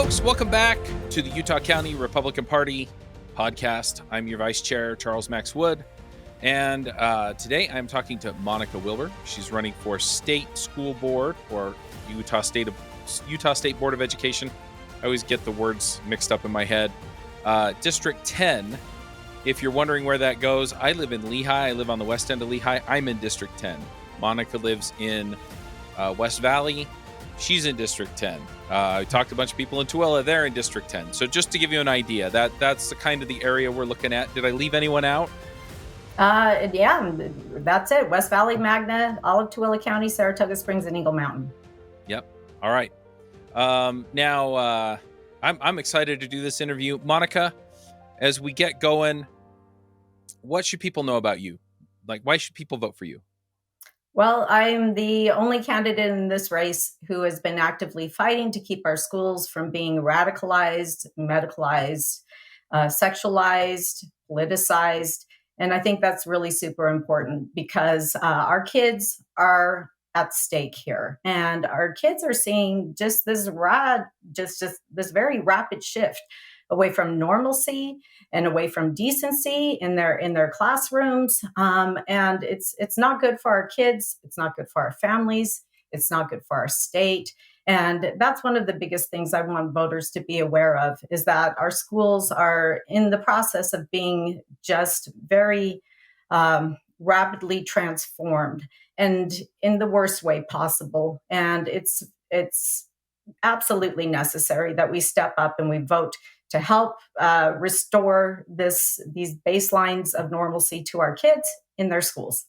folks. Welcome back to the Utah County Republican Party podcast. I'm your Vice Chair, Charles Max Wood. And today I'm talking to Monica Wilbur. She's running for State School Board or Utah State Board of Education. I always get the words mixed up in my head. District 10. If you're wondering where that goes, I live in Lehi. I live on the west end of Lehi. I'm in District 10. Monica lives in West Valley. She's in District 10. I talked to a bunch of people in Tooele. They're in District 10. So just to give you an idea, that's the kind of the area we're looking at. Did I leave anyone out? Yeah, that's it. West Valley, Magna, all of Tooele County, Saratoga Springs, and Eagle Mountain. Yep. All right. Now, I'm excited to do this interview. Monica, as we get going, what should people know about you? Like, why should people vote for you? Well, I'm the only candidate in this race who has been actively fighting to keep our schools from being radicalized, medicalized, sexualized, politicized. And I think that's really super important because our kids are at stake here. And our kids are seeing just this this very rapid shift away from normalcy and away from decency in their classrooms. And it's not good for our kids. It's not good for our families. It's not good for our state. And that's one of the biggest things I want voters to be aware of is that our schools are in the process of being just very rapidly transformed and in the worst way possible. And it's absolutely necessary that we step up and we vote to help restore these baselines of normalcy to our kids in their schools.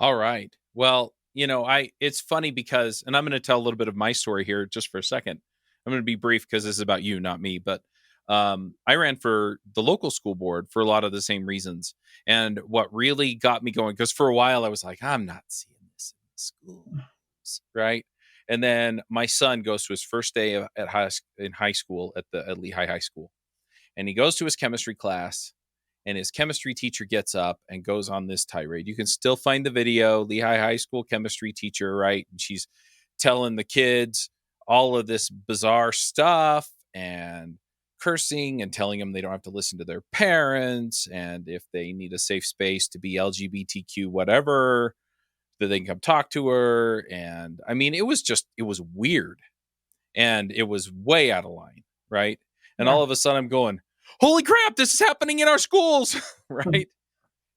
All right. Well, it's funny because, and I'm going to tell a little bit of my story here just for a second. I'm going to be brief because this is about you, not me. But I ran for the local school board for a lot of the same reasons. And what really got me going, because for a while I was like, I'm not seeing this in the schools, right? And then my son goes to his first day in high school at Lehi High School. And he goes to his chemistry class, and his chemistry teacher gets up and goes on this tirade. You can still find the video, Lehi High School chemistry teacher, right? And she's telling the kids all of this bizarre stuff and cursing and telling them they don't have to listen to their parents. And if they need a safe space to be LGBTQ, whatever, that they can come talk to her. And I mean, it was weird and it was way out of line. Right. And all of a sudden I'm going, holy crap, this is happening in our schools. Right.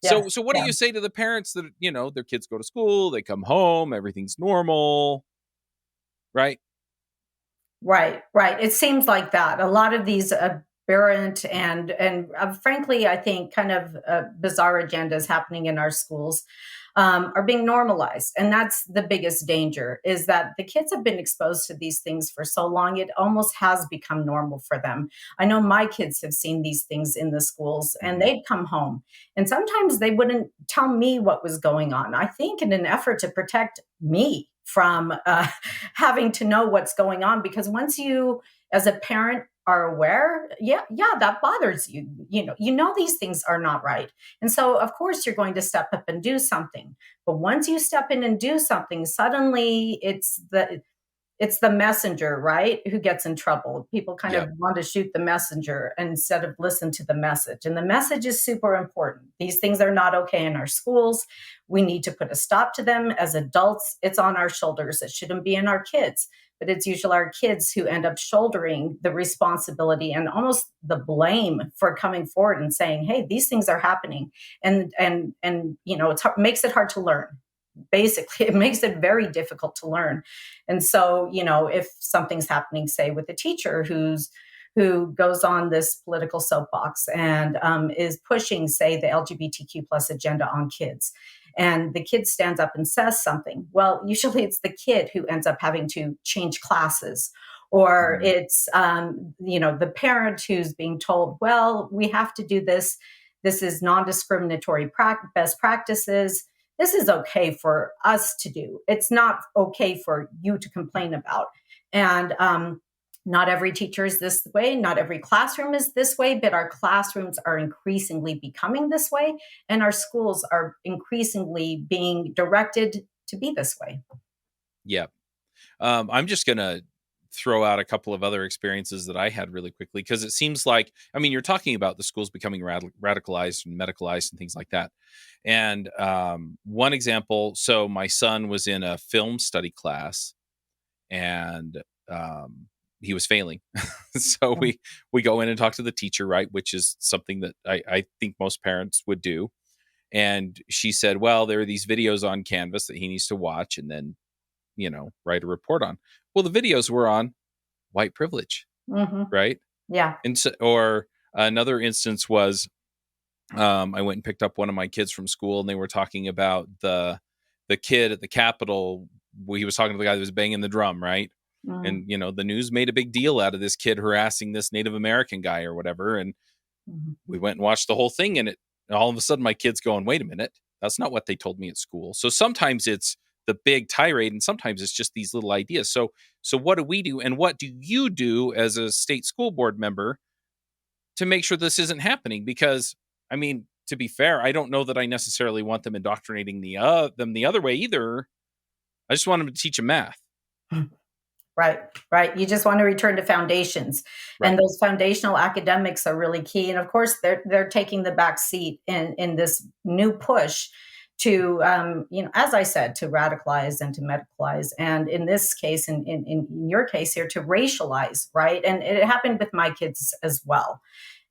Yeah. So what do you say to the parents that, their kids go to school, they come home, everything's normal. Right. Right. It seems like that. A lot of these aberrant and frankly, I think kind of bizarre agendas happening in our schools are being normalized. And that's the biggest danger is that the kids have been exposed to these things for so long, it almost has become normal for them. I know my kids have seen these things in the schools and they'd come home and sometimes they wouldn't tell me what was going on. I think in an effort to protect me from having to know what's going on, because once you as a parent are aware, that bothers you. You know these things are not right. And so, of course, you're going to step up and do something. But once you step in and do something, suddenly it's the messenger, right, who gets in trouble. People kind of want to shoot the messenger instead of listen to the message. And the message is super important. These things are not okay in our schools. We need to put a stop to them. As adults, it's on our shoulders. It shouldn't be in our kids. But it's usually our kids who end up shouldering the responsibility and almost the blame for coming forward and saying, hey, these things are happening. And makes it hard to learn. Basically, it makes it very difficult to learn. And so, if something's happening, say, with a teacher who goes on this political soapbox and is pushing, say, the LGBTQ plus agenda on kids, and the kid stands up and says something, well, usually it's the kid who ends up having to change classes, or it's, the parent who's being told, well, we have to do this. This is non-discriminatory best practices. This is okay for us to do. It's not okay for you to complain about. And not every teacher is this way. Not every classroom is this way, but our classrooms are increasingly becoming this way. And our schools are increasingly being directed to be this way. Yeah. I'm just going to throw out a couple of other experiences that I had really quickly, because it seems like, I mean, you're talking about the schools becoming radicalized and medicalized and things like that. And one example, so my son was in a film study class, and he was failing. So we go in and talk to the teacher, right? Which is something that I think most parents would do. And she said, well, there are these videos on Canvas that he needs to watch and then, write a report on. Well, the videos were on white privilege, Hmm. right? Yeah. And so, or another instance was, I went and picked up one of my kids from school, and they were talking about the kid at the Capitol. He was talking to the guy that was banging the drum, right? Mm-hmm. And the news made a big deal out of this kid harassing this Native American guy or whatever. And we went and watched the whole thing, and all of a sudden my kid's going, wait a minute, that's not what they told me at school. So sometimes it's the big tirade, and sometimes it's just these little ideas. So what do we do, and what do you do as a state school board member to make sure this isn't happening? Because, I mean, to be fair, I don't know that I necessarily want them indoctrinating them the other way either. I just want them to teach them math. Right, right. You just want to return to foundations, and Right. those foundational academics are really key. And of course, they're taking the back seat in this new push to, as I said, to radicalize and to medicalize, and in this case, in your case here, to racialize. Right, and it happened with my kids as well.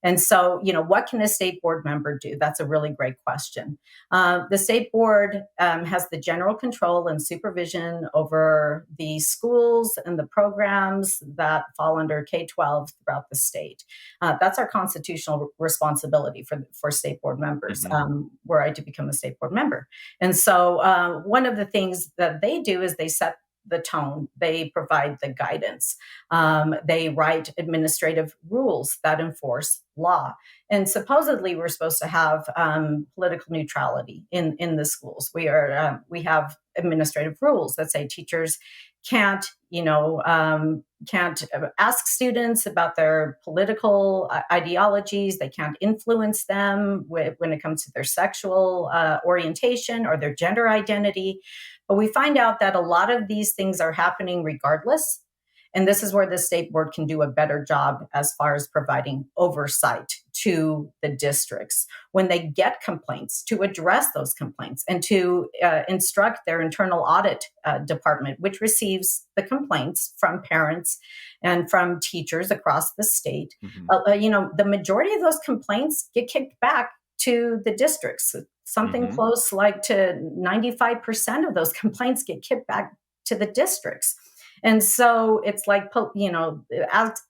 And so, what can a state board member do? That's a really great question. The state board has the general control and supervision over the schools and the programs that fall under K 12 throughout the state. That's our constitutional responsibility for state board members, Hmm. were I to become a state board member. And so, one of the things that they do is they set the tone, they provide the guidance, they write administrative rules that enforce law. And supposedly, we're supposed to have political neutrality in the schools. We have administrative rules that say teachers can't, can't ask students about their political ideologies. They can't influence them when it comes to their sexual orientation or their gender identity. But we find out that a lot of these things are happening regardless. And this is where the state board can do a better job as far as providing oversight to the districts when they get complaints, to address those complaints and to instruct their internal audit department, which receives the complaints from parents and from teachers across the state. Hmm. The majority of those complaints get kicked back to the districts. Something Hmm. close like to 95% of those complaints get kicked back to the districts. And so it's like,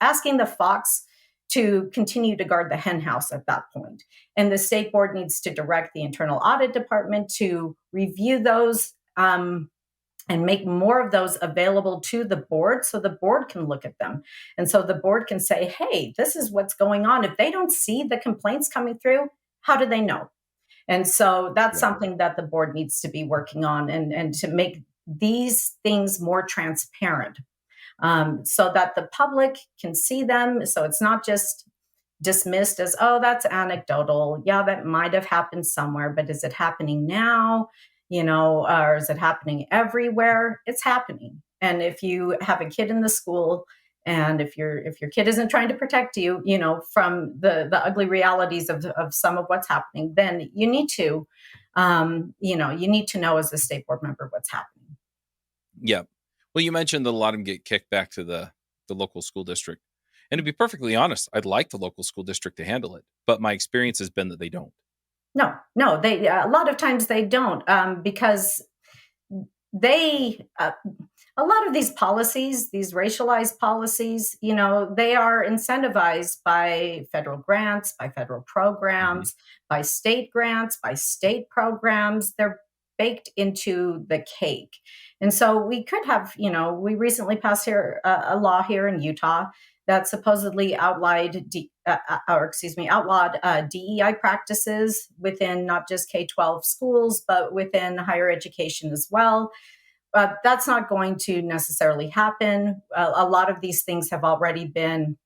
asking the fox to continue to guard the hen house at that point. And the state board needs to direct the internal audit department to review those, and make more of those available to the board so the board can look at them. And so the board can say, hey, this is what's going on. If they don't see the complaints coming through, how do they know? And so that's Right. something that the board needs to be working on, and to make these things more transparent, so that the public can see them. So it's not just dismissed as, oh, that's anecdotal. Yeah, that might have happened somewhere, but is it happening now? Or is it happening everywhere? It's happening. And if you have a kid in the school, and if your kid isn't trying to protect you, from the ugly realities of some of what's happening, then you need to, you need to know as a state board member what's happening. Yeah. Well, you mentioned that a lot of them get kicked back to the local school district. And to be perfectly honest, I'd like the local school district to handle it, but my experience has been that they don't. No, no, they a lot of times they don't, because they a lot of these policies, these racialized policies, they are incentivized by federal grants, by federal Hmm. programs, by state grants, by state programs. They're baked into the cake. And so we could have, we recently passed here a law here in Utah that supposedly outlawed DEI practices within not just K-12 schools, but within higher education as well. That's not going to necessarily happen. A lot of these things have already been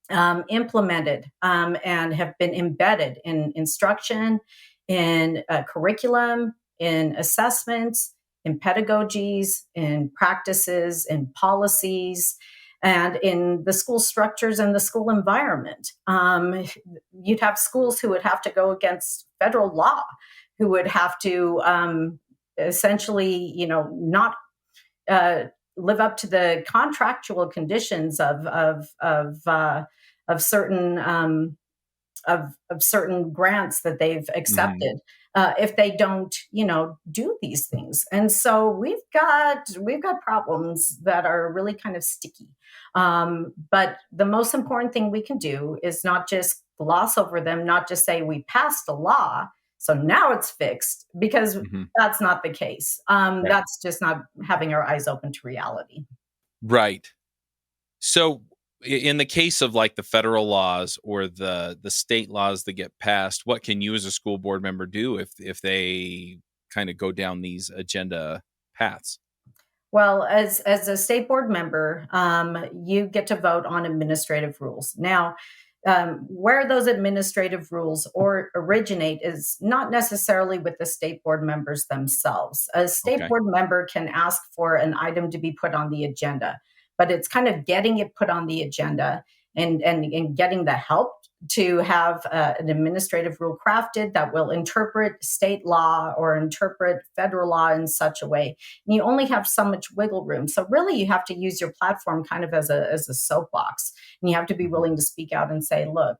implemented, and have been embedded in instruction, in curriculum, in assessments, in pedagogies, in practices, in policies. and in the school structures and the school environment. You'd have schools who would have to go against federal law, who would have to essentially, not uh, live up to the contractual conditions of certain of certain grants that they've Hmm. accepted, if they don't, do these things. And so we've got problems that are really kind of sticky. But the most important thing we can do is not just gloss over them, not just say we passed a law, so now it's fixed, because Hmm. that's not the case. Right. That's just not having our eyes open to reality. Right. So in the case of like the federal laws or the state laws that get passed, what can you as a school board member do if they kind of go down these agenda paths? Well, as a state board member, you get to vote on administrative rules. Now, where those administrative rules or originate is not necessarily with the state board members themselves. A state Okay. board member can ask for an item to be put on the agenda, but it's kind of getting it put on the agenda, and getting the help to have an administrative rule crafted that will interpret state law or interpret federal law in such a way, and you only have so much wiggle room. So really, you have to use your platform kind of as a soapbox, and you have to be Mhm. willing to speak out and say, look,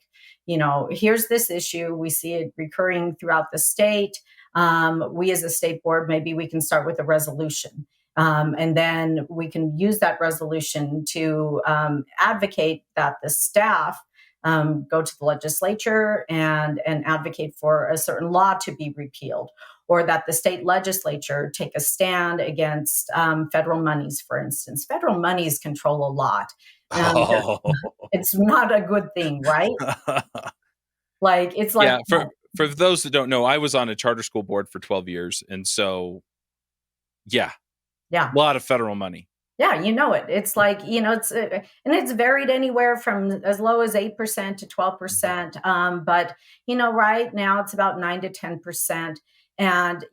here's this issue. We see it recurring throughout the state. We as a state board, maybe we can start with a resolution. And then we can use that resolution to advocate that the staff go to the legislature and advocate for a certain law to be repealed, or that the state legislature take a stand against federal monies, for instance. Federal monies control a lot. Um, Oh. it's not a good thing, right? Like, it's like, Yeah, for those that don't know, I was on a charter school board for 12 years, and so, yeah, yeah. a lot of federal money. Yeah, you know it. It's like, and it's varied anywhere from as low as 8% to Mhm, 12%. But, right now it's about 9 to 10%. And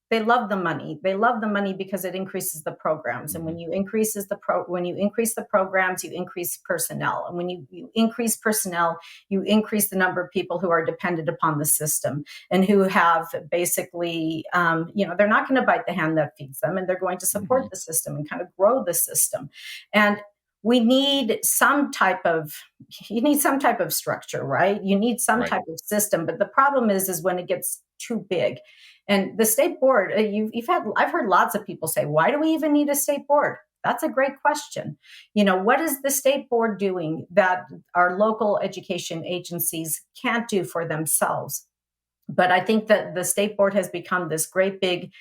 they love the money. They love the money because it increases the programs. And mhm, when you increase the programs, you increase personnel. And when you increase personnel, you increase the number of people who are dependent upon the system, and who have basically, they're not going to bite the hand that feeds them, and they're going to support mhm, the system and kind of grow the system. And we need some type of you need some type of structure, right? You need some right. type of system. But the problem is when it gets too big. And the state board, I've heard lots of people say, why do we even need a state board? That's a great question. What is the state board doing that our local education agencies can't do for themselves? But I think that the state board has become this great big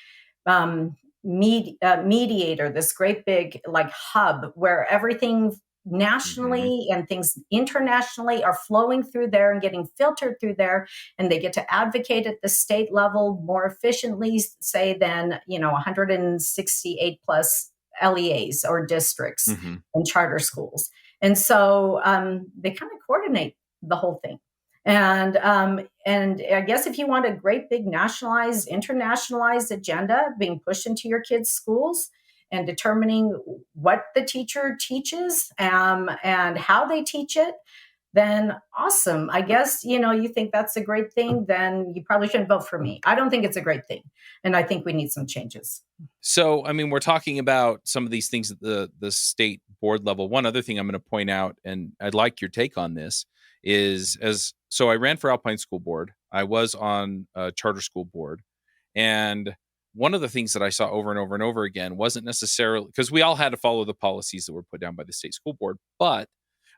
mediator, this great big like hub where everything Mhm, nationally and things internationally are flowing through there and getting filtered through there, and they get to advocate at the state level more efficiently, say, than 168 plus LEAs or districts mhm. and charter schools. And so they kind of coordinate the whole thing. And I guess if you want a great big nationalized, internationalized agenda being pushed into your kids' schools and determining what the teacher teaches, and how they teach it, then awesome. I guess, you think that's a great thing, then you probably shouldn't vote for me. I don't think it's a great thing. And I think we need some changes. So, I mean, we're talking about some of these things at the state board level. One other thing I'm gonna point out, and I'd like your take on this, is as so I ran for Alpine School Board. I was on a charter school board, and one of the things that I saw over and over and over again wasn't necessarily because we all had to follow the policies that were put down by the state school board, but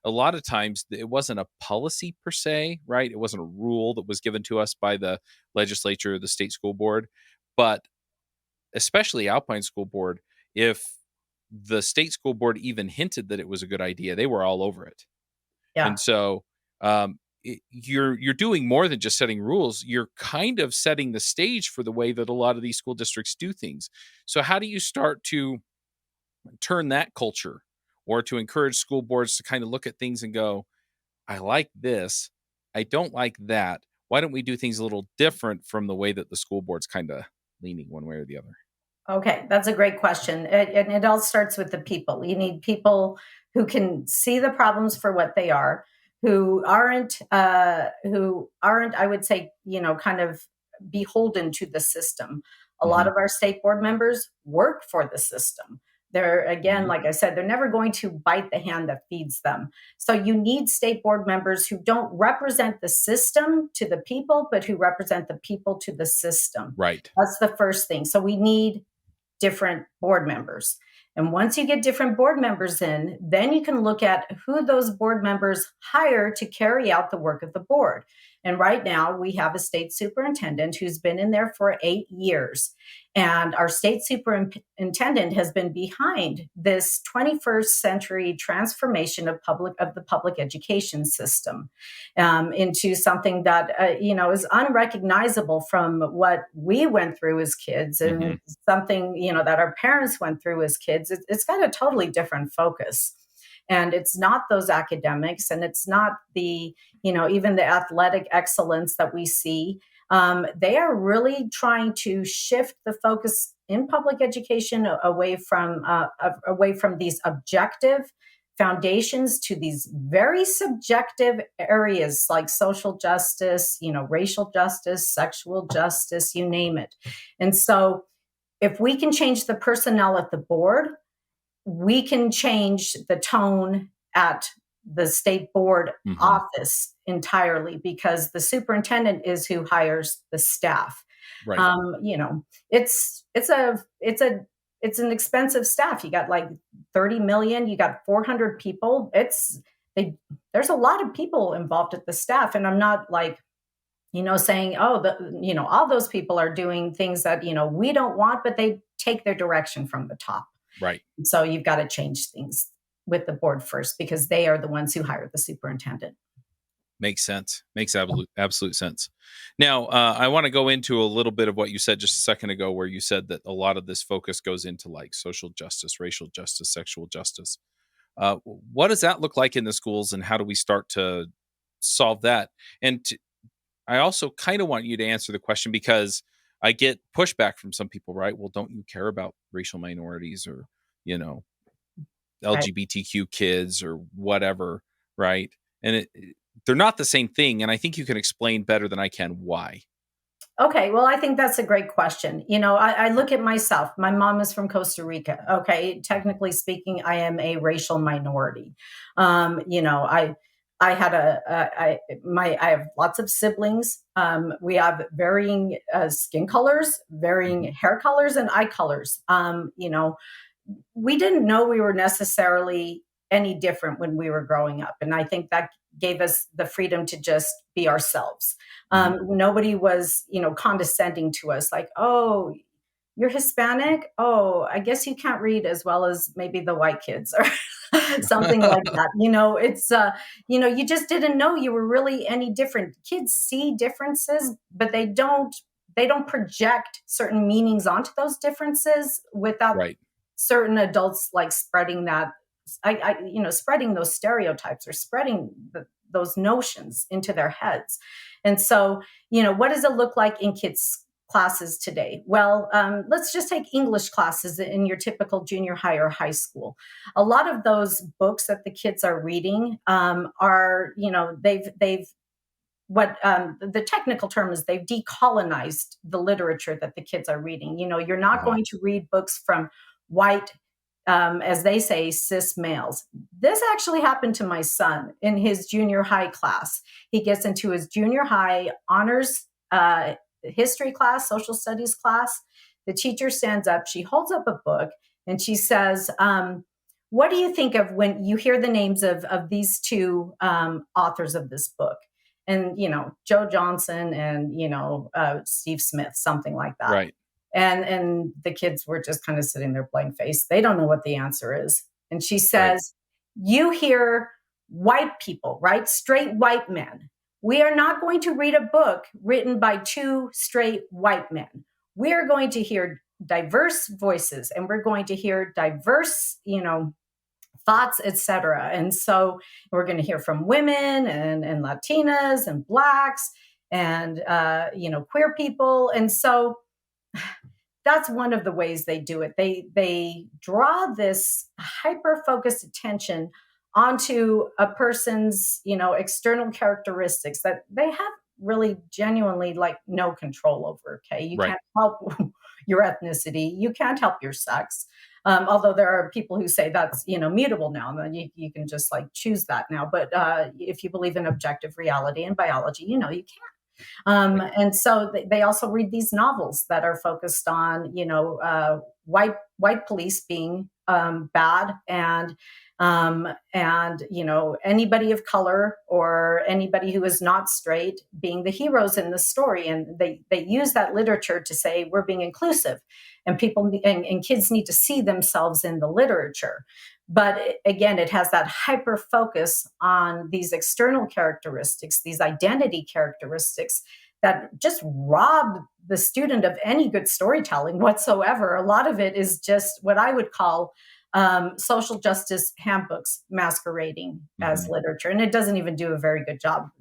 a lot of times it wasn't a policy per se, right? It wasn't a rule that was given to us by the legislature or the state school board, but especially Alpine School Board, if the state school board even hinted that it was a good idea, they were all over it. Yeah. And so you're doing more than just setting rules. You're kind of setting the stage for the way that a lot of these school districts do things. So how do you start to turn that culture or to encourage school boards to kind of look at things and go, I like this. I don't like that. Why don't we do things a little different from the way that the school board's kind of leaning one way or the other? Okay, that's a great question. And it all starts with the people. You need people who can see the problems for what they are, who aren't, I would say, kind of beholden to the system. A lot Hmm. of our state board members work for the system. They're, again, Hmm. like I said, they're never going to bite the hand that feeds them. So you need state board members who don't represent the system to the people, but who represent the people to the system. Right. That's the first thing. So we need different board members. And once you get different board members in, then you can look at who those board members hire to carry out the work of the board. And right now, we have a state superintendent who's been in there for 8 years. And our state superintendent has been behind this 21st century transformation of the public education system into something that is unrecognizable from what we went through as kids, and Hmm. something that our parents went through as kids. It's got a totally different focus, and it's not those academics, and it's not the even the athletic excellence that we see. They are really trying to shift the focus in public education away from these objective foundations to these very subjective areas like social justice, racial justice, sexual justice, you name it. And so if we can change the personnel at the board, we can change the tone at the state board Hmm. office entirely, because the superintendent is who hires the staff. Right. It's an expensive staff. You got like 30 million, you got 400 people. They there's a lot of people involved at the staff, and I'm not like saying, oh, all those people are doing things that we don't want, but they take their direction from the top. Right. So you've got to change things with the board first, because they are the ones who hire the superintendent. Makes sense. Makes absolute sense. Now, I want to go into a little bit of what you said just a second ago, where you said that a lot of this focus goes into like social justice, racial justice, sexual justice. What does that look like in the schools, and how do we start to solve that? And I also kind of want you to answer the question, because I get pushback from some people, right? Well, don't you care about racial minorities, or, you know, Right. LGBTQ kids or whatever, right? And they're not the same thing. And I think you can explain better than I can why. Okay, well, I think that's a great question. I look at myself. My mom is from Costa Rica. Okay, technically speaking, I am a racial minority. I had I have lots of siblings. We have varying skin colors, varying Hmm. hair colors, and eye colors. We didn't know we were necessarily any different when we were growing up. And I think that gave us the freedom to just be ourselves. Hmm. Nobody was, condescending to us like, oh, you're Hispanic. Oh, I guess you can't read as well as maybe the white kids or something like that. You just didn't know you were really any different. Kids see differences, but they don't project certain meanings onto those differences without Right. certain adults like spreading that spreading those stereotypes or spreading those notions into their heads. And so what does it look like in kids classes today? Well, let's just take English classes in your typical junior high or high school. A lot of those books that the kids are reading are they've what the technical term is, they've decolonized the literature that the kids are reading. You're not Uh-huh. going to read books from white, as they say, cis males. This actually happened to my son in his junior high class. He gets into his junior high honors history class, social studies class. The teacher stands up, she holds up a book, and she says, what do you think of when you hear the names of these two authors of this book? And, Joe Johnson and, Steve Smith, something like that. Right. And the kids were just kind of sitting there blank faced. They don't know what the answer is. And she Right. says, you hear white people, right? Straight white men. We are not going to read a book written by two straight white men. We are going to hear diverse voices, and we're going to hear diverse, thoughts, etc. And so we're going to hear from women and Latinas and blacks and queer people. And so that's one of the ways they do it. They draw this hyper focused attention onto a person's, external characteristics that they have really genuinely like no control over. Okay, you Right. can't help your ethnicity, you can't help your sex. Although there are people who say that's mutable now, and then you can just like choose that now. But if you believe in objective reality and biology, you can. Right. And so they also read these novels that are focused on, white police being bad, and anybody of color or anybody who is not straight being the heroes in the story. And they use that literature to say we're being inclusive, and people and kids need to see themselves in the literature. But again, it has that hyper focus on these external characteristics, these identity characteristics that just rob the student of any good storytelling whatsoever. A lot of it is just what I would call social justice handbooks masquerading as Hmm. literature. And it doesn't even do a very good job.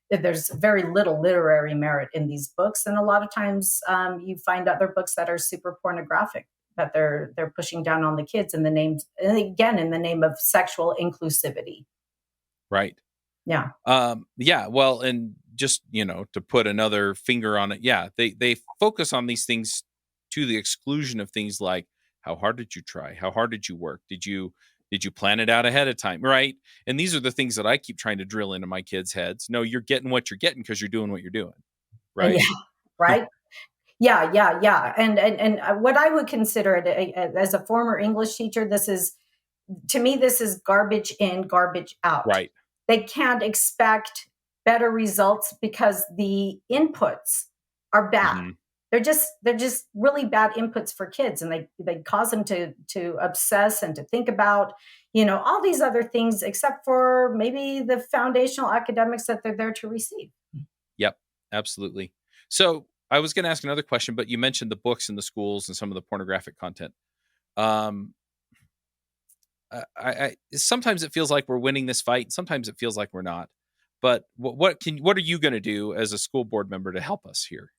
There's very little literary merit in these books. And a lot of times you find other books that are super pornographic that they're pushing down on the kids in the names, and again, in the name of sexual inclusivity. Right. Yeah. Yeah, well, and just, to put another finger on it, yeah, they focus on these things to the exclusion of things like how hard did you try? How hard did you work? Did you plan it out ahead of time, right? And these are the things that I keep trying to drill into my kids' heads. No, you're getting what you're getting because you're doing what you're doing, And yeah, right? right. Yeah, yeah, yeah. And what I would consider it as a former English teacher, this is, to me, this is garbage in, garbage out. Right. They can't expect better results because the inputs are bad. Hmm. They're just really bad inputs for kids, and they cause them to obsess and to think about all these other things except for maybe the foundational academics that they're there to receive. Yep, absolutely. So I was going to ask another question, but you mentioned the books in the schools and some of the pornographic content. Um, I sometimes it feels like we're winning this fight. Sometimes it feels like we're not. But what are you going to do as a school board member to help us here?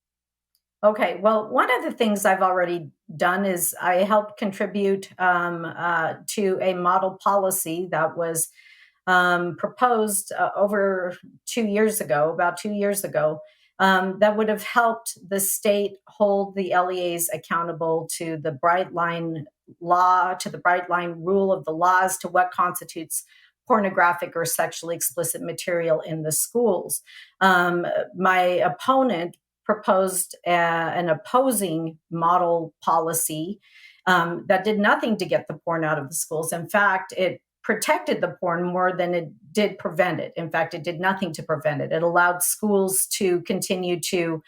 Okay, well, one of the things I've already done is I helped contribute to a model policy that was proposed over 2 years ago, about 2 years ago, that would have helped the state hold the LEAs accountable to the bright line law, to the bright line rule of the laws, to what constitutes pornographic or sexually explicit material in the schools. My opponent proposed an opposing model policy that did nothing to get the porn out of the schools. In fact, it protected the porn more than it did prevent it. In fact, it did nothing to prevent it. It allowed schools to continue to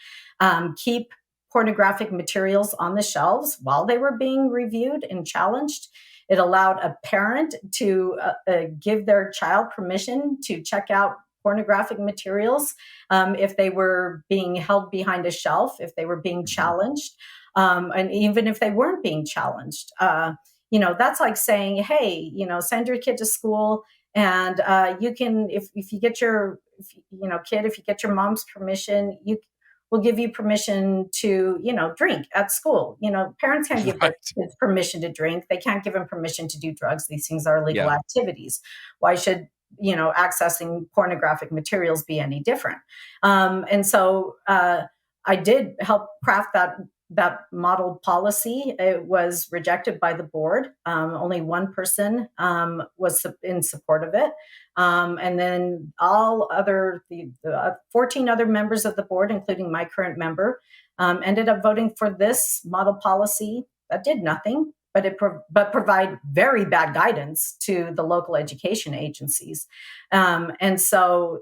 keep pornographic materials on the shelves while they were being reviewed and challenged. It allowed a parent to give their child permission to check out pornographic materials if they were being held behind a shelf, if they were being Mhm. challenged, and even if they weren't being challenged. That's like saying, hey, send your kid to school, and you can, if you get your, kid, if you get your mom's permission, you will give you permission to, drink at school. Parents can't give their Right. kids permission to drink. They can't give them permission to do drugs. These things are illegal Yeah. activities. Why should accessing pornographic materials be any different? And so I did help craft that model policy. It was rejected by the board. Only one person was in support of it. And then the 14 other members of the board, including my current member, ended up voting for this model policy that did nothing, but provide very bad guidance to the local education agencies. And so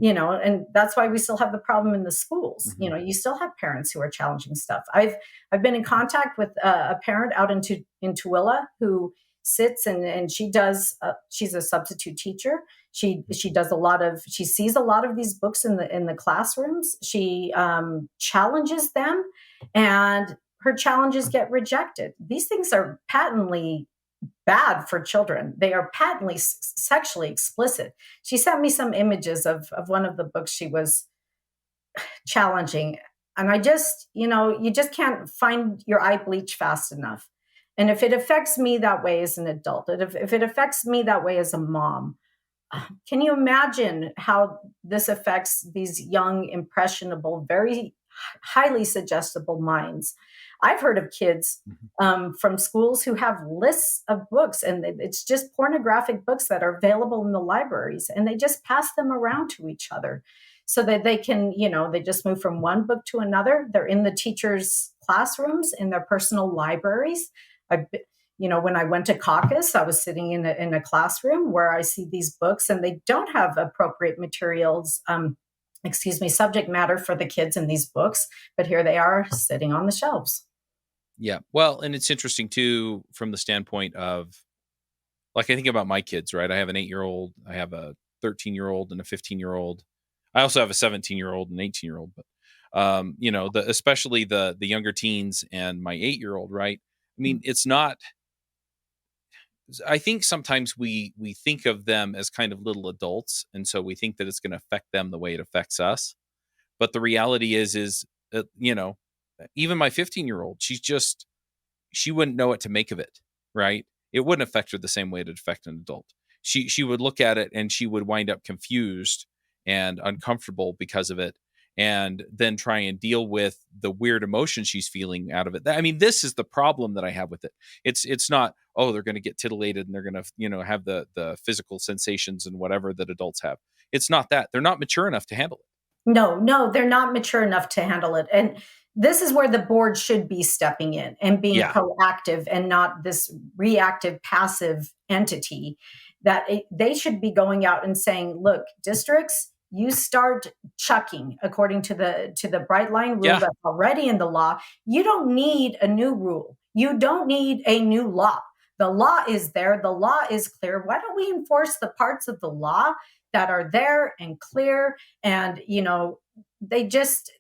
and that's why we still have the problem in the schools. Mhm. You still have parents who are challenging stuff. I've been in contact with a parent out in Tooele who sits and she does. She's a substitute teacher. She does she sees a lot of these books in the classrooms. She challenges them, and her challenges get rejected. These things are patently bad for children. They are patently sexually explicit. She sent me some images of one of the books she was challenging. And I just, you just can't find your eye bleach fast enough. And if it affects me that way as an adult, if it affects me that way as a mom, can you imagine how this affects these young, impressionable, very highly suggestible minds? I've heard of kids Mhm. from schools who have lists of books, and it's just pornographic books that are available in the libraries, and they just pass them around to each other so that they can, they just move from one book to another. They're in the teachers' classrooms, in their personal libraries. I've when I went to caucus, I was sitting in a classroom where I see these books and they don't have appropriate materials, subject matter for the kids in these books, but here they are sitting on the shelves. Yeah. Well, and it's interesting too from the standpoint of, like, I think about my kids, right? I have an 8-year-old, I have a 13-year-old and a 15-year-old. I also have a 17-year-old and 18-year-old, but especially the younger teens and my 8-year-old, right? I mean, it's not, I think sometimes we think of them as kind of little adults, and so we think that it's going to affect them the way it affects us. But the reality is even my 15-year-old, she wouldn't know what to make of it, right? It wouldn't affect her the same way it'd affect an adult. She would look at it and she would wind up confused and uncomfortable because of it, and then try and deal with the weird emotion she's feeling out of it. I mean, this is the problem that I have with it. It's not, oh, they're going to get titillated and they're going to have the physical sensations and whatever that adults have. It's not that. They're not mature enough to handle it. No, no, they're not mature enough to handle it. And this is where the board should be stepping in and being Yeah. proactive and not this reactive, passive entity. They should be going out and saying, look, districts, you start chucking according to the bright line rule Yeah. that's already in the law. You don't need a new rule. You don't need a new law. The law is there. The law is clear. Why don't we enforce the parts of the law that are there and clear? And they just,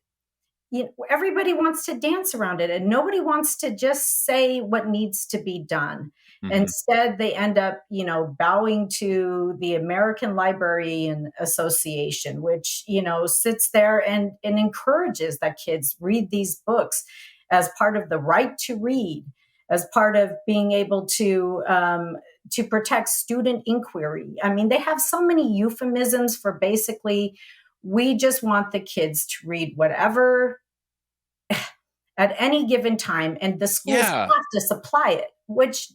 everybody wants to dance around it, and nobody wants to just say what needs to be done. Hmm. Instead, they end up bowing to the American Librarian Association, which sits there and encourages that kids read these books as part of the right to read, as part of being able to protect student inquiry. I mean, they have so many euphemisms for basically, we just want the kids to read whatever at any given time, and the schools Yeah. have to supply it, which,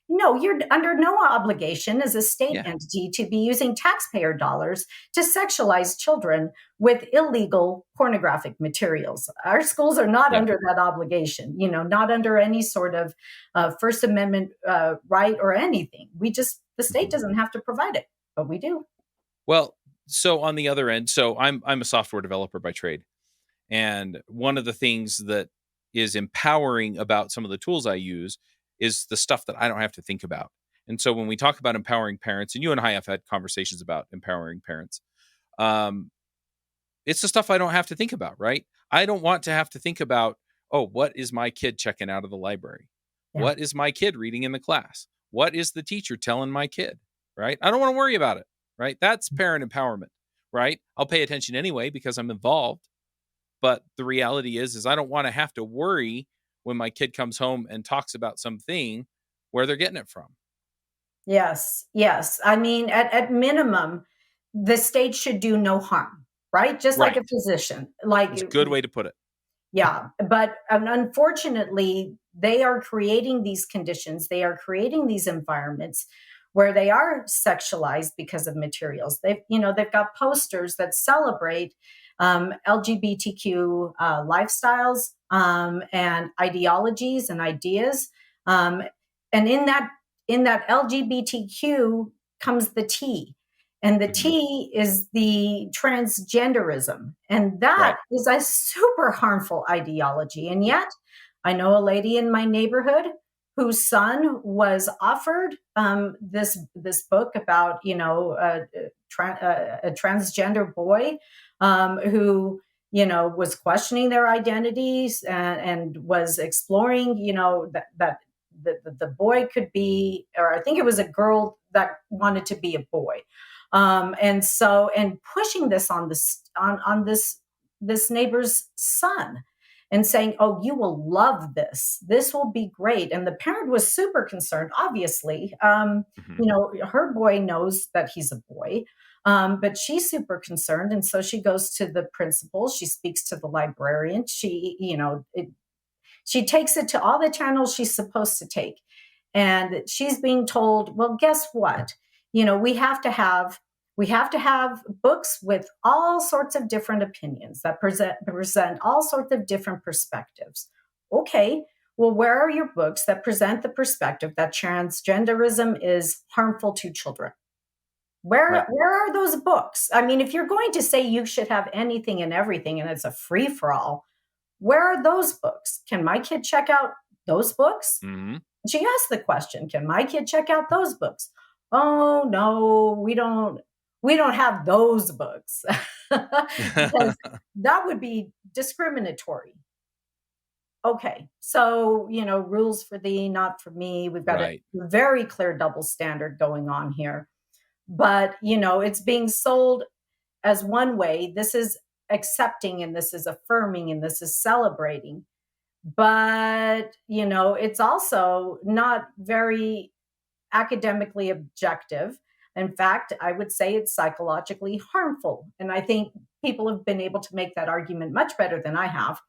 no, you're under no obligation as a state Yeah. entity to be using taxpayer dollars to sexualize children with illegal pornographic materials. Our schools are not Yeah. under that obligation, not under any sort of First Amendment right or anything. The state Mhm. doesn't have to provide it, but we do. Well, so on the other end, so I'm a software developer by trade. And one of the things that is empowering about some of the tools I use is the stuff that I don't have to think about. And so when we talk about empowering parents, and you and I have had conversations about empowering parents, um, it's the stuff I don't have to think about, right? I don't want to have to think about, oh, what is my kid checking out of the library? Yeah. What is my kid reading in the class? What is the teacher telling my kid? Right? I don't want to worry about it. Right? That's parent empowerment. Right? I'll pay attention anyway because I'm involved. But the reality is I don't want to have to worry when my kid comes home and talks about something where they're getting it from. Yes, yes. I mean, at minimum, the state should do no harm, right? Just like a Right. physician. Like, It's a good way to put it. yeah. But unfortunately, they are creating these conditions, they are creating these environments where they are sexualized because of materials. They've got posters that celebrate LGBTQ lifestyles and ideologies and ideas. Um, and in that LGBTQ comes the T. And the Mhm. T is the transgenderism. And that Right. is a super harmful ideology. And yet, I know a lady in my neighborhood whose son was offered this book about a transgender boy who was questioning their identities and was exploring that the boy could be, or I think it was a girl that wanted to be a boy, and pushing this on this this neighbor's son and saying, "Oh, you will love this. This will be great." And the parent was super concerned, obviously. Mhm. You know, her boy knows that he's a boy, but she's super concerned. And so she goes to the principal, she speaks to the librarian, she takes it to all the channels she's supposed to take. And she's being told, well, guess what? You know, we have to have books with all sorts of different opinions that present all sorts of different perspectives. Okay, well, where are your books that present the perspective that transgenderism is harmful to children? Where Right. where are those books? I mean, if you're going to say you should have anything and everything and it's a free for all, where are those books? Can my kid check out those books? Mhm. She asked the question, can my kid check out those books? Oh no, we don't have those books. Because that would be discriminatory. Okay. So, rules for thee, not for me. We've got a Right. very clear double standard going on here. But, it's being sold as one way. This is accepting and this is affirming and this is celebrating. But, it's also not very academically objective. In fact, I would say it's psychologically harmful. And I think people have been able to make that argument much better than I have.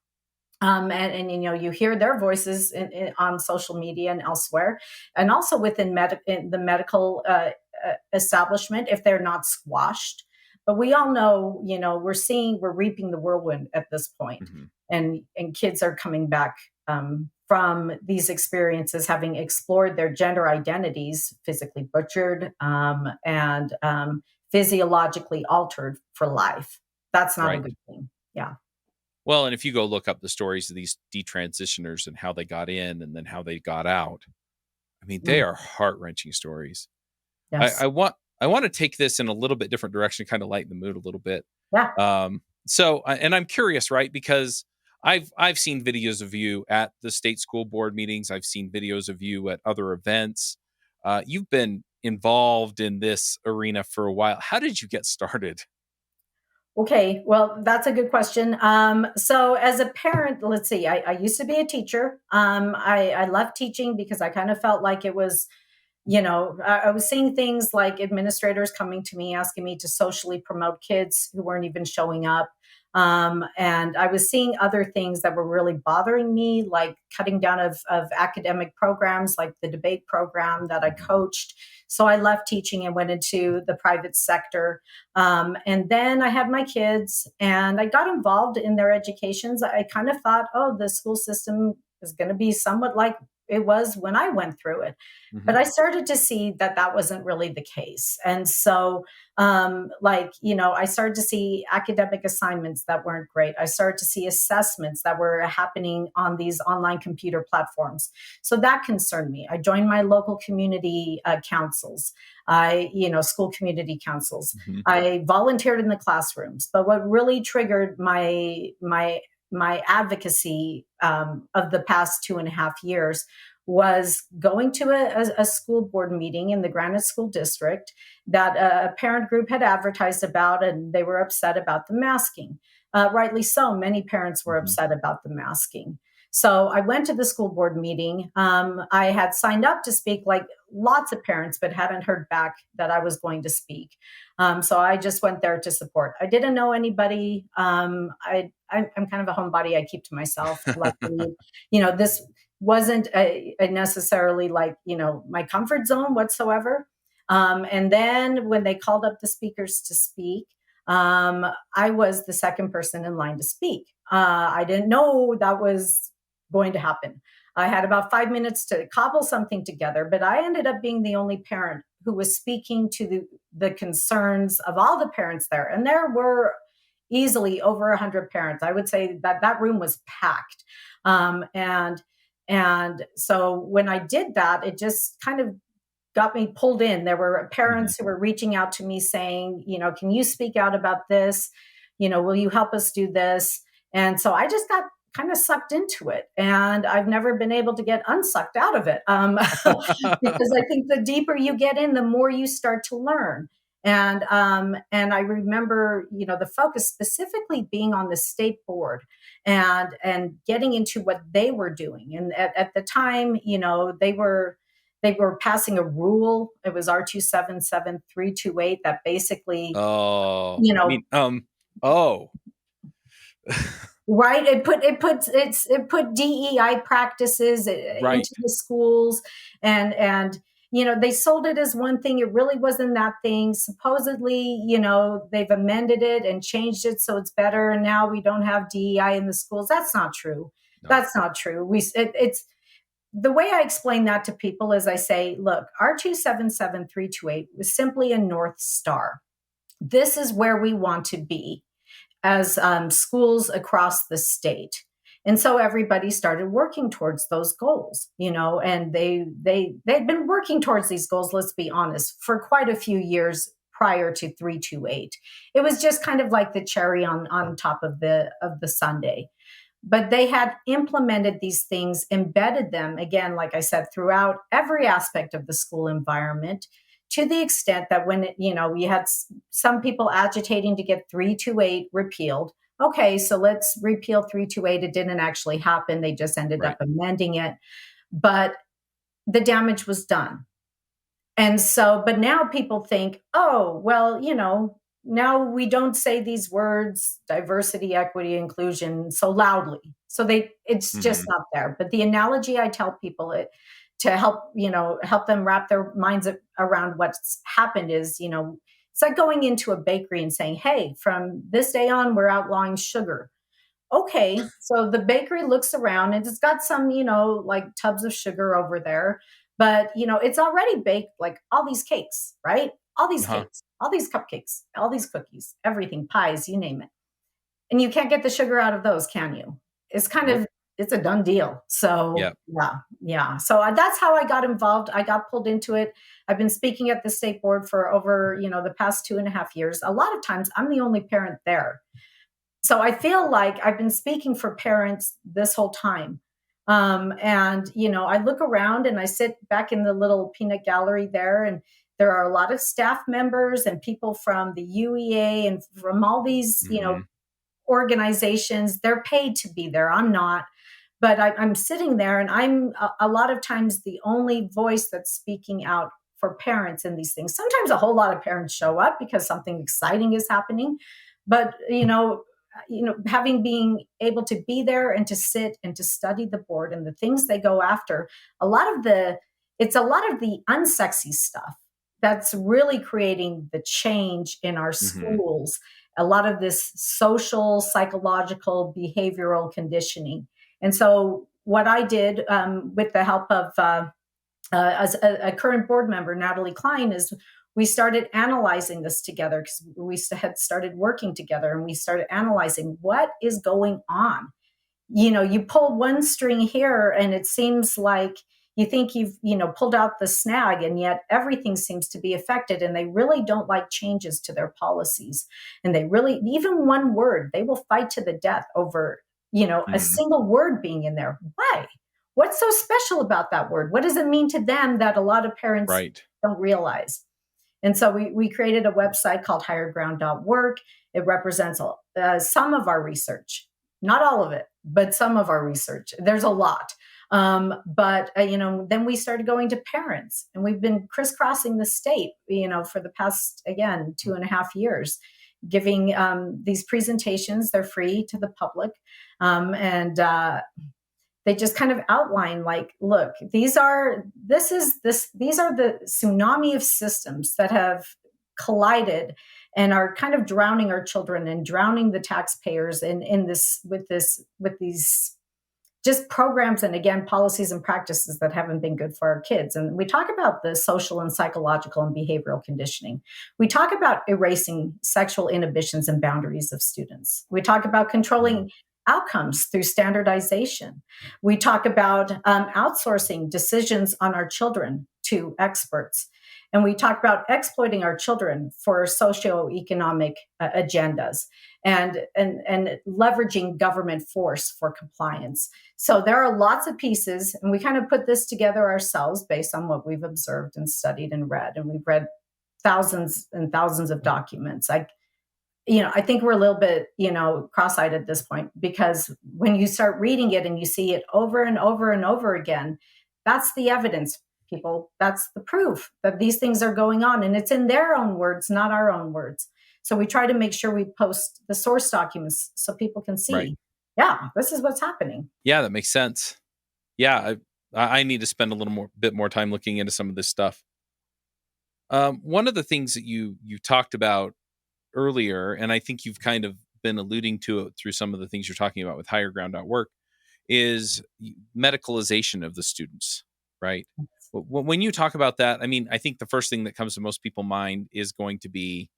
And you hear their voices on social media and elsewhere, and also within in the medical establishment if they're not squashed. But we all know, we're reaping the whirlwind at this point, Mhm. and kids are coming back from these experiences, having explored their gender identities, physically butchered and physiologically altered for life. That's not a Right. good thing. Yeah. Well, and if you go look up the stories of these detransitioners and how they got in and then how they got out, I mean, they Mm. are heart-wrenching stories. I, Yes. I want I want to take this in a little bit different direction, kind of lighten the mood a little bit. Yeah. And I'm curious, right? Because I've seen videos of you at the state school board meetings. I've seen videos of you at other events. You've been involved in this arena for a while. How did you get started? Okay. Well, that's a good question. So as a parent, let's see, I used to be a teacher. I left teaching because I kind of felt like it was, I was seeing things like administrators coming to me asking me to socially promote kids who weren't even showing up. And I was seeing other things that were really bothering me, like cutting down of academic programs, like the debate program that I Mhm. coached. So I left teaching and went into the private sector. And then I had my kids and I got involved in their educations. I kind of thought, oh, the school system is going to be somewhat like it was when I went through it. But Mhm. I started to see that that wasn't really the case. And so, I started to see academic assignments that weren't great. I started to see assessments that were happening on these online computer platforms. So that concerned me. I joined my local community councils. School community councils. Mhm. I volunteered in the classrooms. But what really triggered my advocacy of the past 2.5 years was going to a school board meeting in the Granite School District that a parent group had advertised about, and they were upset about the masking. Rightly so, many parents were Mhm. upset about the masking. So I went to the school board meeting. I had signed up to speak like lots of parents, but hadn't heard back that I was going to speak. So I just went there to support. I didn't know anybody. I'm kind of a homebody. I keep to myself. Luckily, this wasn't a necessarily like my comfort zone whatsoever. And then when they called up the speakers to speak, I was the second person in line to speak. I didn't know that was going to happen. I had about 5 minutes to cobble something together, but I ended up being the only parent who was speaking to the concerns of all the parents there. And there were easily over 100 parents. I would say that that room was packed. And so when I did that, it just kind of got me pulled in. There were Mhm. parents who were reaching out to me saying, can you speak out about this? Will you help us do this? And so I just got kind of sucked into it. And I've never been able to get unsucked out of it because I think the deeper you get in, the more you start to learn. And I remember, the focus specifically being on the state board and getting into what they were doing. And at the time, they were passing a rule. It was R277-328 that basically, Oh, you I know, mean, oh, right. It put DEI practices right. into the schools, and they sold it as one thing. It really wasn't that thing. Supposedly, they've amended it and changed it so it's better, and now we don't have DEI in the schools. That's not true. No. That's not true. It's the way I explain that to people is I say, look, R277-328 was simply a North Star. This is where we want to be as schools across the state. And so everybody started working towards those goals, and they'd been working towards these goals, let's be honest, for quite a few years prior to 328. It was just kind of like the cherry on top of the sundae. But they had implemented these things, embedded them, again, like I said, throughout every aspect of the school environment, to the extent that when we had some people agitating to get 328 repealed. Okay, so let's repeal 328. It didn't actually happen. They just ended up Right. amending it. But the damage was done. And so, but now people think, oh, well, now we don't say these words, diversity, equity, inclusion, so loudly. So it's just Hmm. not there. But the analogy I tell people to help them wrap their minds around what's happened is, it's like going into a bakery and saying, hey, from this day on, we're outlawing sugar. Okay, so the bakery looks around and it's got some, like tubs of sugar over there, but it's already baked like all these cakes, right? All these Uh-huh. cakes, all these cupcakes, all these cookies, everything, pies, you name it. And you can't get the sugar out of those, can you? It's kind Nope. of it's a done deal. So Yeah. yeah, yeah. So that's how I got involved. I got pulled into it. I've been speaking at the state board for over, the past 2.5 years. A lot of times I'm the only parent there. So I feel like I've been speaking for parents this whole time. And, I look around and I sit back in the little peanut gallery there, and there are a lot of staff members and people from the UEA and from all these, Hmm. organizations. They're paid to be there. I'm not. But I'm sitting there and I'm a lot of times the only voice that's speaking out for parents in these things. Sometimes a whole lot of parents show up because something exciting is happening. But, having being able to be there and to sit and to study the board and the things they go after, it's a lot of the unsexy stuff that's really creating the change in our Hmm. schools. A lot of this social, psychological, behavioral conditioning. And so, what I did with the help of as a current board member, Natalie Klein, is we started analyzing this together because we had started working together and we started analyzing what is going on. You pull one string here and it seems like you think you've pulled out the snag, and yet everything seems to be affected, and they really don't like changes to their policies, and they really, even one word, they will fight to the death over a Hmm. single word being in there. Why? What's so special about that word? What does it mean to them that a lot of parents Right. don't realize? And so we created a website called higherground.work. It represents some of our research, not all of it, but some of our research. There's a lot. But then we started going to parents, and we've been crisscrossing the state, for the past, again, 2.5 years, giving these presentations. They're free to the public. And they just kind of outline, like, look, these are the tsunami of systems that have collided and are kind of drowning our children and drowning the taxpayers in this with these just programs, and again, policies and practices that haven't been good for our kids. And we talk about the social and psychological and behavioral conditioning. We talk about erasing sexual inhibitions and boundaries of students. We talk about Mhm. controlling outcomes through standardization. We talk about outsourcing decisions on our children to experts. And we talk about exploiting our children for socioeconomic agendas, and leveraging government force for compliance. So there are lots of pieces, and we kind of put this together ourselves based on what we've observed and studied and read. And we've read thousands and thousands of documents. I think we're a little bit, cross-eyed at this point, because when you start reading it and you see it over and over and over again, that's the evidence, people. That's the proof that these things are going on, and it's in their own words, not our own words. So we try to make sure we post the source documents so people can Right. see, yeah, this is what's happening. Yeah, that makes sense. Yeah, I need to spend a bit more time looking into some of this stuff. One of the things that you talked about earlier, and I think you've kind of been alluding to it through some of the things you're talking about with higher ground.work, is medicalization of the students, right? When you talk about that, I mean, I think the first thing that comes to most people's mind is going to be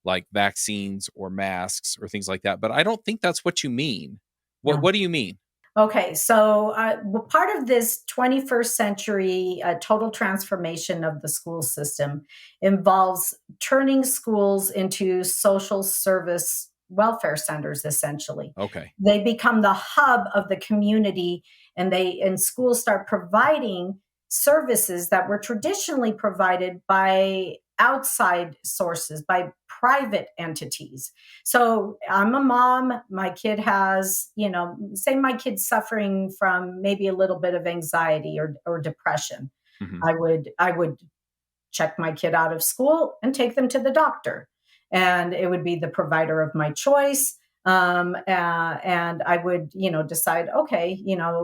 like vaccines or masks or things like that. But I don't think that's what you mean. What No. do you mean? Okay, so part of this 21st century total transformation of the school system involves turning schools into social service welfare centers, essentially. Okay. They become the hub of the community, and schools start providing services that were traditionally provided by outside sources, by private entities. So I'm a mom. My kid has, say my kid's suffering from maybe a little bit of anxiety or depression. Hmm. I would check my kid out of school and take them to the doctor, and it would be the provider of my choice. And I would, decide, okay,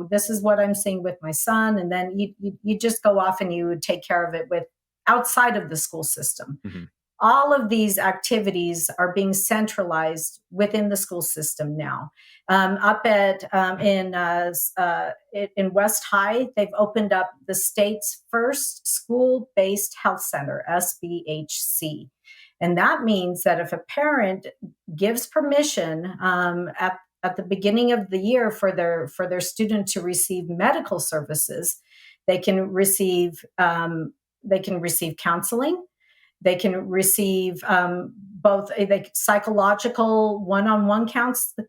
this is what I'm seeing with my son, and then you just go off and you would take care of it with outside of the school system. Hmm. All of these activities are being centralized within the school system now. Up at in West High, they've opened up the state's first school-based health center, SBHC, and that means that if a parent gives permission at the beginning of the year for their student to receive medical services, they can receive counseling. They can receive both psychological one-on-one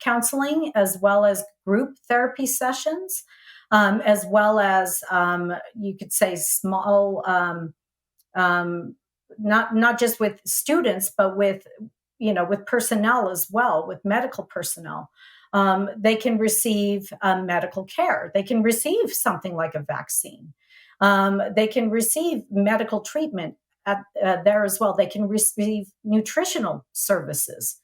counseling, as well as group therapy sessions, as well as you could say small, not just with students, but with personnel as well, with medical personnel. They can receive medical care. They can receive something like a vaccine. They can receive medical treatment there as well. They can receive nutritional services.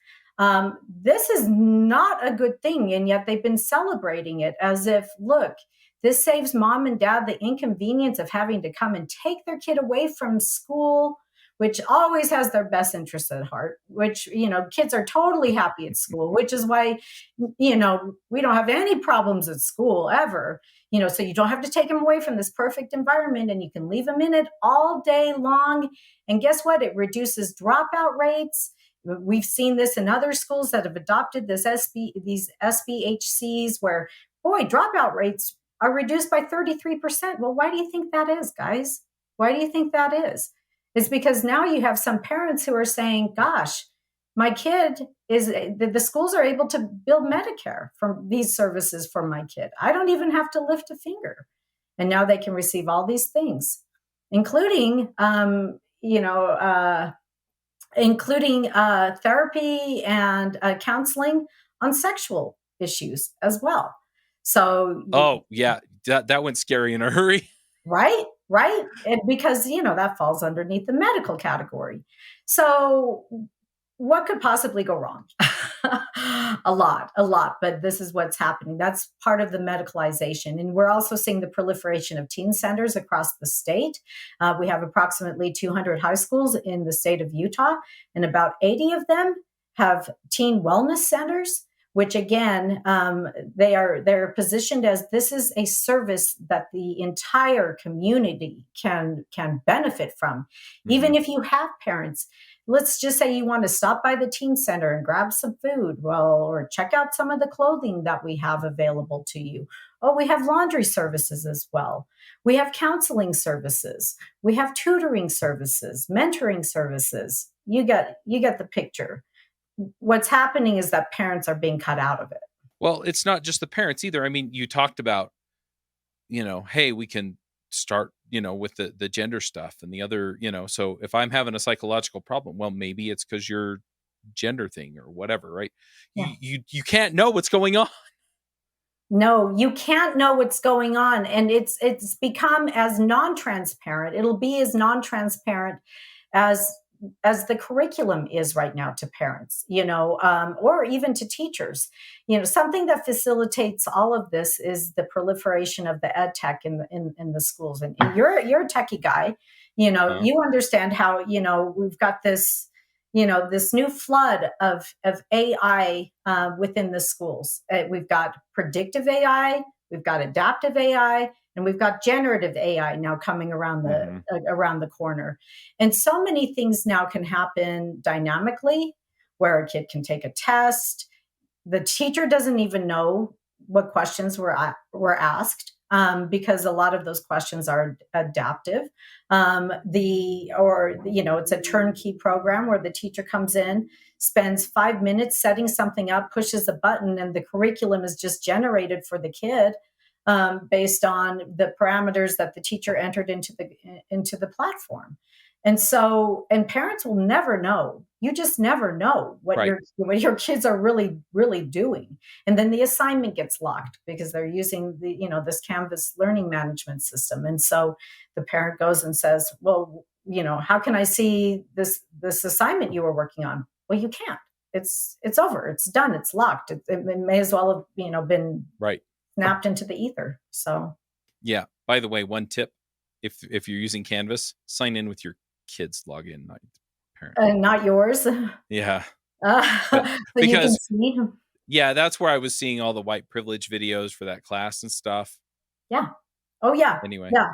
This is not a good thing, and yet they've been celebrating it as if, look, this saves mom and dad the inconvenience of having to come and take their kid away from school, which always has their best interests at heart, which, kids are totally happy at school, which is why, we don't have any problems at school ever. So you don't have to take them away from this perfect environment, and you can leave them in it all day long. And guess what? It reduces dropout rates. We've seen this in other schools that have adopted these SBHCs where, boy, dropout rates are reduced by 33%. Well, why do you think that is, guys? Why do you think that is? It's because now you have some parents who are saying, gosh, my kid the schools are able to build Medicare from these services for my kid. I don't even have to lift a finger. And now they can receive all these things, including, therapy and counseling on sexual issues as well. So, Oh, yeah, that went scary in a hurry. right, right. And because, that falls underneath the medical category. So what could possibly go wrong? A lot, but this is what's happening. That's part of the medicalization. And we're also seeing the proliferation of teen centers across the state. We have approximately 200 high schools in the state of Utah, and about 80 of them have teen wellness centers, which again, they're positioned as this is a service that the entire community can benefit from. Even if you have parents, let's just say you want to stop by the teen center and grab some food, or check out some of the clothing that we have available to you. Oh, we have laundry services as well. We have counseling services. We have tutoring services, mentoring services. You get the picture. What's happening is that parents are being cut out of it. Well, it's not just the parents either. I mean, you talked about, hey, we can start, with the gender stuff and the other, so if I'm having a psychological problem, well, maybe it's because you're gender thing or whatever, right? Yeah. You can't know what's going on. No, you can't know what's going on, and it's become as non-transparent. It'll be as non-transparent as the curriculum is right now to parents, or even to teachers. Something that facilitates all of this is the proliferation of the ed tech in the schools. And you're a techie guy, Uh, you understand how we've got this new flood of AI within the schools. We've got predictive AI, we've got adaptive AI, and we've got generative AI now coming mhm. around the corner. And so many things now can happen dynamically, where a kid can take a test. The teacher doesn't even know what questions were asked, because a lot of those questions are adaptive. It's a turnkey program where the teacher comes in, spends 5 minutes setting something up, pushes a button, and the curriculum is just generated for the kid, based on the parameters that the teacher entered into the platform. And parents will never know. You just never know Right. what your kids are really really doing. And then the assignment gets locked because they're using this Canvas learning management system. And so the parent goes and says, well, how can I see this assignment you were working on? Well, you can't. It's over. It's done. It's locked. It may as well have been Right. snapped into the ether. So Yeah. By the way, one tip: if you're using Canvas, sign in with your kids' login, not your parent. not yours. Yeah, but So you can because see. yeah, that's where I was seeing all the white privilege videos for that class and stuff. Yeah. Oh yeah. Anyway, Yeah.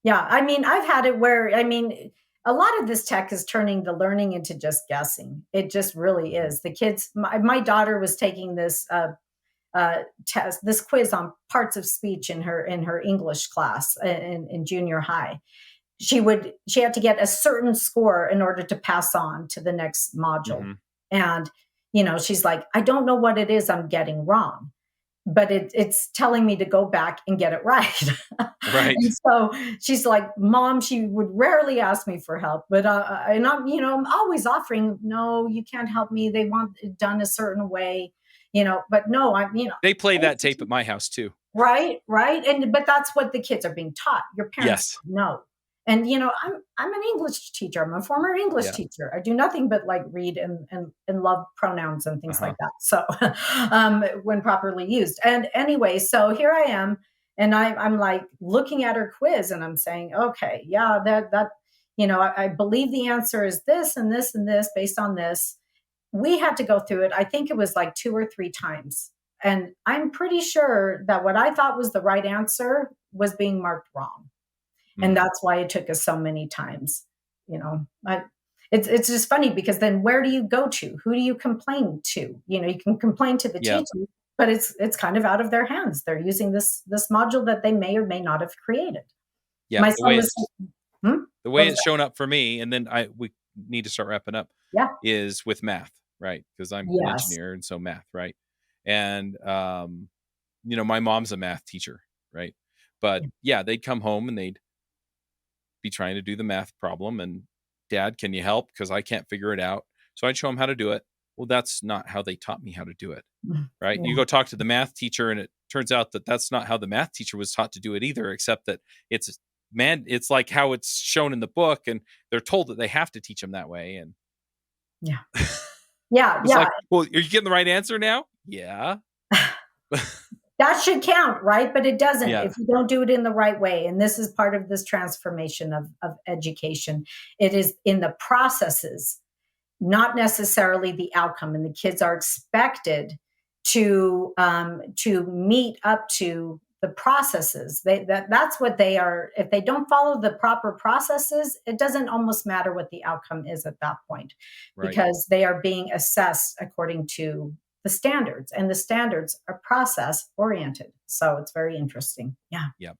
Yeah, I mean, I've had it where, a lot of this tech is turning the learning into just guessing. It just really mhm, is. The kids, my daughter was taking this test, this quiz on parts of speech in her English class in junior high. She had to get a certain score in order to pass on to the next module. mhm, And, she's like, I don't know what it is I'm getting wrong, but it's telling me to go back and get it right. right. And so she's like, Mom, she would rarely ask me for help, but and I'm always offering. No, you can't help me. They want it done a certain way, but no, They play that tape at my house too. right, right. And but that's what the kids are being taught. Your parents Yes. don't know. And I'm an English teacher. I'm a former English Yeah. teacher. I do nothing but like read and love pronouns and things Uh-huh. like that. So when properly used. And anyway, so here I am, and I'm like looking at her quiz, and I'm saying, okay, yeah, that I believe the answer is this and this and this based on this. We had to go through it. I think it was like 2 or 3 times. And I'm pretty sure that what I thought was the right answer was being marked wrong. And Mm. that's why it took us so many times. You know, I, it's just funny because then where do you go to? Who do you complain to? You can complain to the Yeah. teacher, but it's kind of out of their hands. They're using this module that they may or may not have created. Yeah. My son was, hmm? The What way was it's that? shown up for me, and then we need to start wrapping up, Yeah. is with math, right? Because I'm an Yes. engineer, and so math, right? And my mom's a math teacher, right? But yeah, they'd come home and they'd be trying to do the math problem, and Dad, can you help? Because I can't figure it out. So I'd show them how to do it. Well, that's not how they taught me how to do it, right? You Yeah. go talk to the math teacher, and it turns out that that's not how the math teacher was taught to do it either, except that it's like how it's shown in the book, and they're told that they have to teach them that way. And Yeah. Yeah. it's Yeah. like, well, are you getting the right answer now? Yeah. That should count, right? But it doesn't Yeah. if you don't do it in the right way. And this is part of this transformation of education. It is in the processes, not necessarily the outcome. And the kids are expected to meet up to the processes. That's what they are. If they don't follow the proper processes, it doesn't almost matter what the outcome is at that point, Right. because they are being assessed according to the standards, and the standards are process oriented. So it's very interesting. Yeah. Yeah.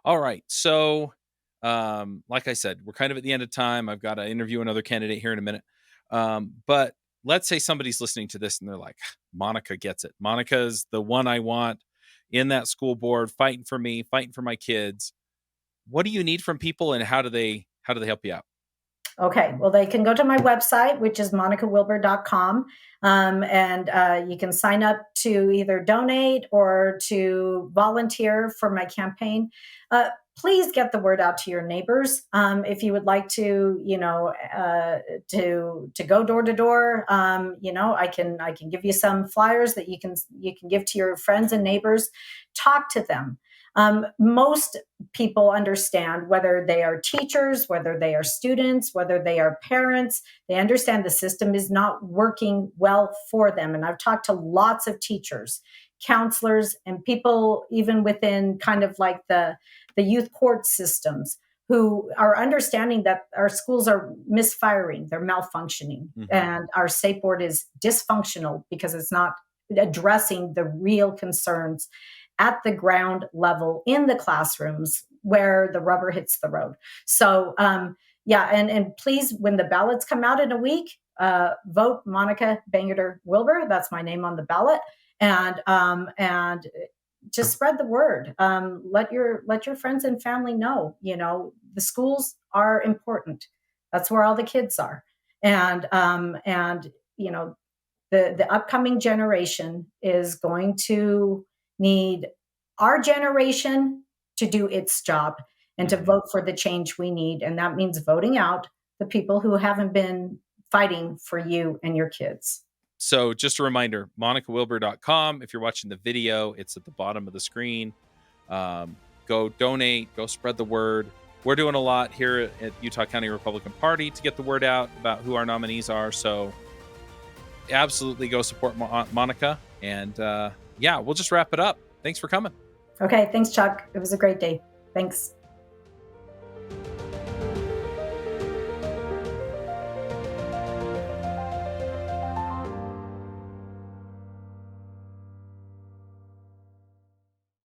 All right. So, like I said, we're kind of at the end of time. I've got to interview another candidate here in a minute. But let's say somebody's listening to this and they're like, Monica gets it. Monica's the one I want in that school board, fighting for me, fighting for my kids. what do you need from people, and how do they help you out? Okay, well, they can go to my website, which is monicawilbur.com, and you can sign up to either donate or to volunteer for my campaign. Please get the word out to your neighbors. If you would like to, to go door to door, I can give you some flyers that you can give to your friends and neighbors. Talk to them. Most people understand, whether they are teachers, whether they are students, whether they are parents, they understand the system is not working well for them. And I've talked to lots of teachers, counselors, and people even within kind of like the youth court systems who are understanding that our schools are misfiring, they're malfunctioning, Hmm. and our state board is dysfunctional because it's not addressing the real concerns at the ground level in the classrooms where the rubber hits the road. So, yeah, and please, when the ballots come out in a week, vote Monica Bangerter Wilbur. That's my name on the ballot, and just spread the word. Let your friends and family know. The schools are important. That's where all the kids are, and the upcoming generation is going to need our generation to do its job and to Hmm. vote for the change we need. And that means voting out the people who haven't been fighting for you and your kids. So just a reminder, monicawilbur.com. If you're watching the video, it's at the bottom of the screen. Go donate, go spread the word. We're doing a lot here at Utah County Republican Party to get the word out about who our nominees are. So absolutely go support Monica. And yeah, we'll just wrap it up. Thanks for coming. Okay, thanks, Chuck. It was a great day. Thanks.